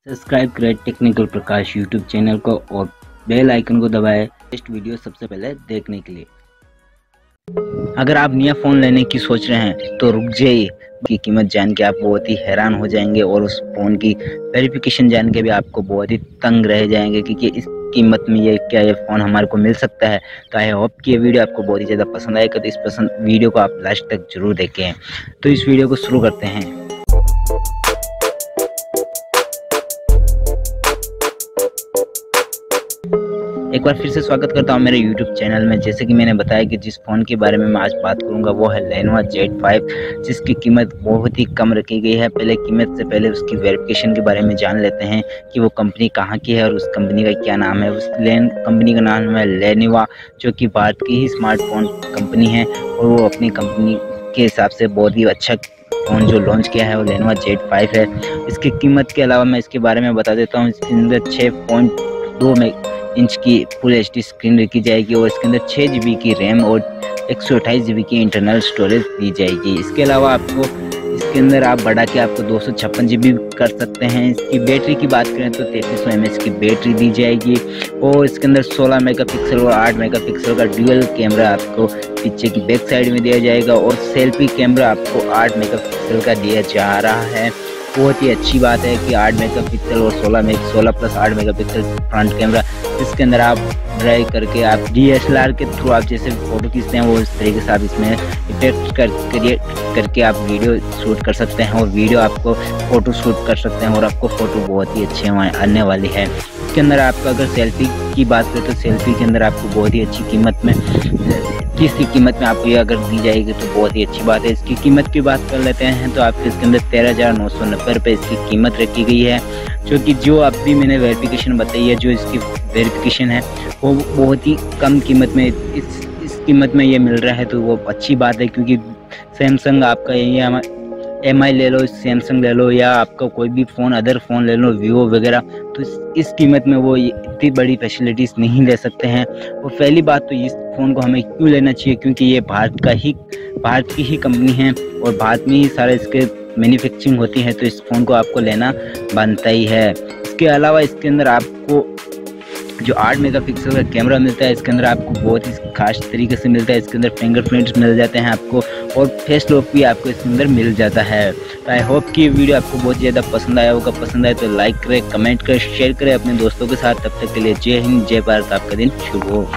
Subscribe करें technical प्रकाश YouTube channel को और बेल आइकन को दबाएं लेटेस्ट वीडियो सबसे पहले देखने के लिए। अगर आप नया फ़ोन लेने की सोच रहे हैं तो रुक जाइए, की कीमत जान के आप बहुत ही हैरान हो जाएंगे और उस फ़ोन की वेरिफिकेशन जान के भी आपको बहुत ही तंग रह जाएंगे क्योंकि इस कीमत में ये फ़ोन हमारे को मिल सकता है। तो आई होप कि ये वीडियो आपको बहुत ही ज़्यादा पसंद आएगा, तो इस वीडियो को आप लास्ट तक जरूर देखें। तो इस वीडियो को शुरू करते हैं। एक बार फिर से स्वागत करता हूं मेरे YouTube चैनल में। जैसे कि मैंने बताया कि जिस फ़ोन के बारे में मैं आज बात करूंगा वो है Lenovo Z5, जिसकी कीमत बहुत ही कम रखी गई है। पहले कीमत से पहले उसकी वेरिफिकेशन के बारे में जान लेते हैं कि वो कंपनी कहां की है और उस कंपनी का क्या नाम है। उस कंपनी का नाम है Lenovo, जो कि भारत की ही स्मार्टफोन कंपनी है और वो अपनी कंपनी के हिसाब से बहुत ही अच्छा फ़ोन जो लॉन्च किया है वो Lenovo Z5 है। इसकी कीमत के अलावा मैं इसके बारे में बता देता हूँ। इसके अंदर 6.2 इंच की फुल HD स्क्रीन रखी जाएगी और इसके अंदर 6 GB की रैम और 128 GB की इंटरनल स्टोरेज दी जाएगी। इसके अलावा आपको इसके अंदर आप बढ़ा के आपको 256 GB कर सकते हैं। इसकी बैटरी की बात करें तो 3300 mAh की बैटरी दी जाएगी और इसके अंदर 16 मेगापिक्सल और 8 मेगापिक्सल का ड्यूअल कैमरा आपको पीछे की बैक साइड में दिया जाएगा और सेल्फी कैमरा आपको 8 मेगापिक्सल का दिया जा रहा है। बहुत ही अच्छी बात है कि 8 मेगापिक्सल और 16 प्लस 8 मेगापिक्सल फ्रंट कैमरा, इसके अंदर आप ड्राइव करके आप DSLR के थ्रू आप जैसे फ़ोटो खींचते हैं वो इस तरीके से आप इसमें इफेक्ट करके आप वीडियो शूट कर सकते हैं और वीडियो आपको फ़ोटो शूट कर सकते हैं और आपको फ़ोटो बहुत ही अच्छे आने वाली है। इसके अंदर आपका अगर सेल्फी की बात करें तो सेल्फी के अंदर आपको बहुत ही अच्छी कीमत में इसकी कीमत में आपको ये अगर दी जाएगी तो बहुत ही अच्छी बात है। इसकी कीमत की बात कर लेते हैं तो आपको इसके अंदर 13,990 रुपये इसकी कीमत रखी गई है, जो अभी मैंने वेरिफिकेशन बताई है। जो इसकी वेरिफिकेशन है वो बहुत ही कम कीमत में इस कीमत में ये मिल रहा है, तो वो अच्छी बात है। क्योंकि सैमसंग आपका यही MI ले लो, सैमसंग ले लो या आपका कोई भी फ़ोन अदर फ़ोन ले लो वीवो वगैरह, तो इस कीमत में वो इतनी बड़ी फैसिलिटीज़ नहीं दे सकते हैं। और पहली बात तो इस फ़ोन को हमें क्यों लेना चाहिए, क्योंकि ये भारत की ही कंपनी है और भारत में ही सारा इसके मैन्युफैक्चरिंग होती है, तो इस फ़ोन को आपको लेना बनता ही है। इसके अलावा इसके अंदर आपको जो 8 मेगापिक्सल का कैमरा मिलता है, इसके अंदर आपको बहुत ही खास तरीके से मिलता है। इसके अंदर फिंगरप्रिंट्स मिल जाते हैं आपको और फेस लॉक भी आपको इसके अंदर मिल जाता है। तो आई होप कि ये वीडियो आपको बहुत ज़्यादा पसंद आया होगा। पसंद आए तो लाइक करें, कमेंट करें, शेयर करें अपने दोस्तों के साथ। तब तक के लिए जय हिंद, जय भारत। आपका दिन शुभ हो।